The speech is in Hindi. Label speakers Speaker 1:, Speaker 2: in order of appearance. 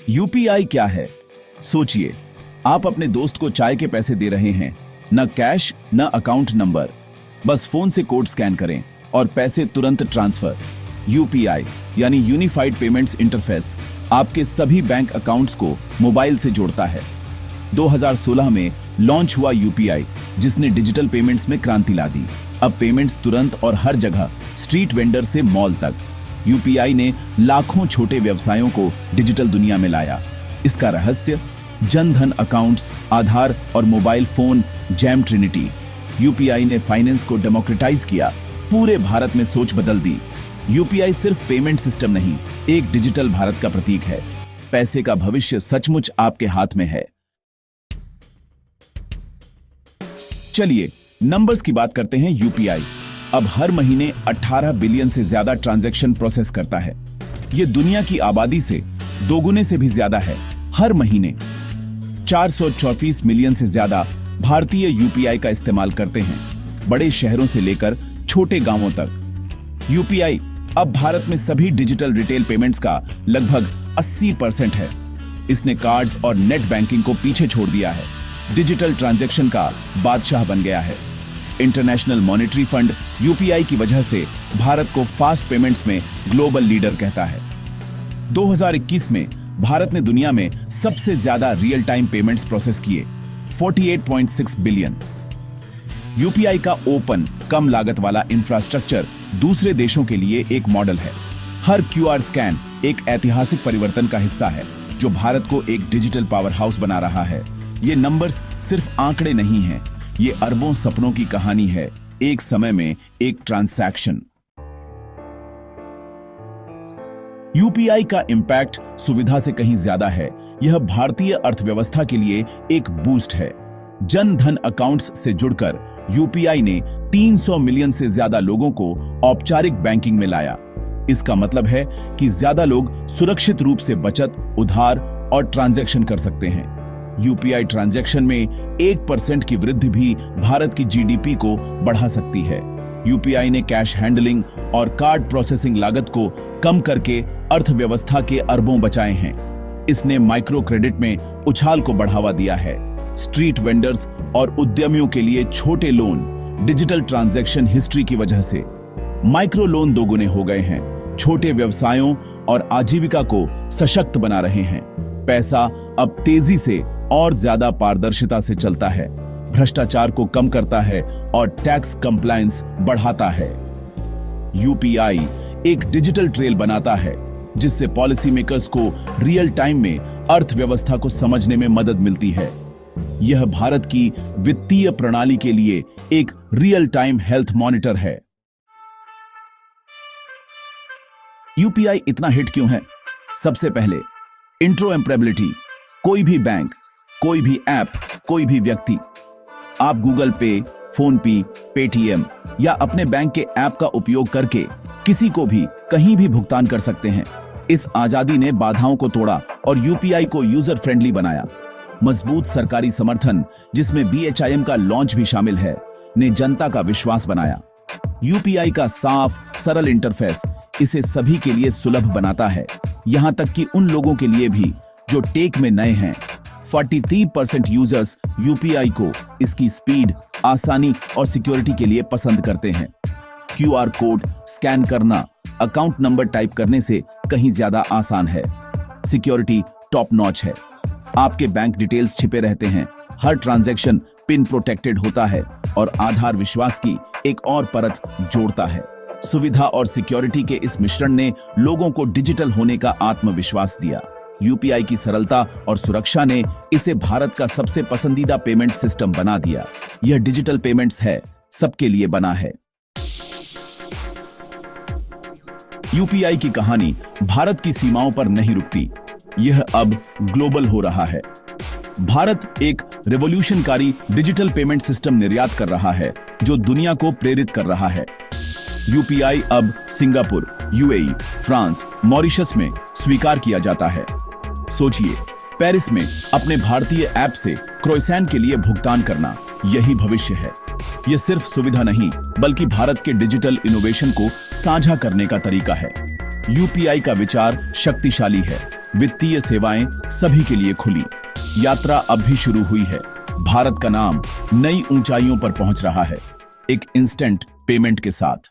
Speaker 1: यूपीआई क्या है? सोचिए, आप अपने दोस्त को चाय के पैसे दे रहे हैं, न कैश न अकाउंट नंबर, बस फोन से कोड स्कैन करें और पैसे तुरंत ट्रांसफर। यूपीआई यानी यूनिफाइड पेमेंट्स इंटरफेस आपके सभी बैंक अकाउंट्स को मोबाइल से जोड़ता है। 2016 में लॉन्च हुआ यूपीआई, जिसने डिजिटल पेमेंट्स में क्रांति ला दी। अब पेमेंट्स तुरंत और हर जगह, स्ट्रीट वेंडर से मॉल तक। यूपीआई ने लाखों छोटे व्यवसायों को डिजिटल दुनिया में लाया। इसका रहस्य, जन धन अकाउंट्स, आधार और mobile phone jam Trinity. UPI ने फाइनेंस को डेमोक्रेटाइज किया, पूरे भारत में सोच बदल दी। यूपीआई सिर्फ पेमेंट सिस्टम नहीं, एक डिजिटल भारत का प्रतीक है। पैसे का भविष्य सचमुच आपके हाथ में है। चलिए नंबर्स की बात करते हैं। यूपीआई अब हर महीने 18 बिलियन से ज्यादा ट्रांजैक्शन प्रोसेस करता है। यह दुनिया की आबादी से दोगुने से भी ज्यादा है। हर महीने 434 मिलियन से ज्यादा भारतीय यूपीआई का इस्तेमाल करते हैं, बड़े शहरों से लेकर छोटे गांवों तक। यूपीआई अब भारत में सभी डिजिटल रिटेल पेमेंट्स का लगभग 80% है। इसने कार्ड्स और नेट बैंकिंग को पीछे छोड़ दिया है, डिजिटल ट्रांजैक्शन का बादशाह बन गया है। इंटरनेशनल मॉनेटरी फंड यूपीआई की वजह से भारत को फास्ट पेमेंट्स में ग्लोबल लीडर कहता है। 2021 में भारत ने दुनिया में सबसे ज्यादा रियल टाइम पेमेंट्स प्रोसेस किए, 48.6 बिलियन। यूपीआई का ओपन, कम लागत वाला इंफ्रास्ट्रक्चर दूसरे देशों के लिए एक मॉडल है। हर क्यूआर स्कैन एक ऐतिहासिक परिवर्तन का हिस्सा है, जो भारत को एक डिजिटल पावर हाउस बना रहा है। ये नंबर्स सिर्फ आंकड़े नहीं हैं, ये अरबों सपनों की कहानी है, एक समय में एक ट्रांसैक्शन। यूपीआई का इंपैक्ट सुविधा से कहीं ज्यादा है। यह भारतीय अर्थव्यवस्था के लिए एक बूस्ट है। जन धन अकाउंट्स से जुड़कर यूपीआई ने 300 मिलियन से ज्यादा लोगों को औपचारिक बैंकिंग में लाया। इसका मतलब है कि ज्यादा लोग सुरक्षित रूप से बचत, उधार और ट्रांजैक्शन कर सकते हैं। यूपीआई ट्रांजैक्शन में 1% की वृद्धि भी भारत की जीडीपी को बढ़ा सकती है। यूपीआई ने कैश हैंडलिंग और कार्ड प्रोसेसिंग लागत को कम करके अर्थव्यवस्था के अरबों बचाए हैं। इसने माइक्रो क्रेडिट में उछाल को बढ़ावा दिया है। स्ट्रीट वेंडर्स और उद्यमियों के लिए छोटे लोन डिजिटल ट्रांजैक्शन हिस्ट्री की वजह से माइक्रो लोन दोगुने हो गए हैं, छोटे व्यवसायों और आजीविका को सशक्त बना रहे हैं। पैसा अब तेजी से और ज्यादा पारदर्शिता से चलता है, भ्रष्टाचार को कम करता है और टैक्स कंप्लायंस बढ़ाता है। यूपीआई एक डिजिटल ट्रेल बनाता है, जिससे पॉलिसी मेकर्स को रियल टाइम में अर्थव्यवस्था को समझने में मदद मिलती है। यह भारत की वित्तीय प्रणाली के लिए एक रियल टाइम हेल्थ मॉनिटर है। यूपीआई इतना हिट क्यों है? सबसे पहले इंट्रोएम्परेबिलिटी। कोई भी बैंक, कोई भी ऐप, कोई भी व्यक्ति, आप गूगल पे, फोन पे, पेटीएम या अपने बैंक के ऐप का उपयोग करके किसी को भी कहीं भी भुगतान कर सकते हैं। इस आजादी ने बाधाओं को तोड़ा और यूपीआई को यूजर फ्रेंडली बनाया। मजबूत सरकारी समर्थन, जिसमें बीएचआईएम का लॉन्च भी शामिल है, ने जनता का विश्वास बनाया। यूपीआई का साफ, सरल इंटरफेस इसे सभी के लिए सुलभ बनाता है, यहां तक कि उन लोगों के लिए भी जो टेक में नए हैं। 43% यूजर्स यूपीआई को इसकी स्पीड, आसानी और सिक्योरिटी के लिए पसंद करते हैं। क्यूआर कोड स्कैन करना अकाउंट नंबर टाइप करने से कहीं ज्यादा आसान है। सिक्योरिटी टॉप नॉच है, आपके बैंक डिटेल्स छिपे रहते हैं, हर ट्रांजैक्शन पिन प्रोटेक्टेड होता है और आधार विश्वास की एक और परत जोड़ता है। सुविधा और सिक्योरिटी के इस मिश्रण ने लोगों को डिजिटल होने का आत्मविश्वास दिया। यूपीआई की सरलता और सुरक्षा ने इसे भारत का सबसे पसंदीदा पेमेंट सिस्टम बना दिया। यह डिजिटल पेमेंट्स है, सबके लिए बना है। यूपीआई की कहानी भारत की सीमाओं पर नहीं रुकती, यह अब ग्लोबल हो रहा है। भारत एक रिवॉल्यूशनकारी डिजिटल पेमेंट सिस्टम निर्यात कर रहा है, जो दुनिया को प्रेरित कर रहा है। यूपीआई अब सिंगापुर, यूएई, फ्रांस, मॉरिशस में स्वीकार किया जाता है। सोचिए, पेरिस में अपने भारतीय ऐप से क्रोइसैन के लिए भुगतान करना, यही भविष्य है। यह सिर्फ सुविधा नहीं, बल्कि भारत के डिजिटल इनोवेशन को साझा करने का तरीका है। यूपीआई का विचार शक्तिशाली है। वित्तीय सेवाएं सभी के लिए खुली। यात्रा अब भी शुरू हुई है। भारत का नाम नई ऊंचाइयों पर पहुंच रहा है, एक इंस्टेंट पेमेंट के साथ।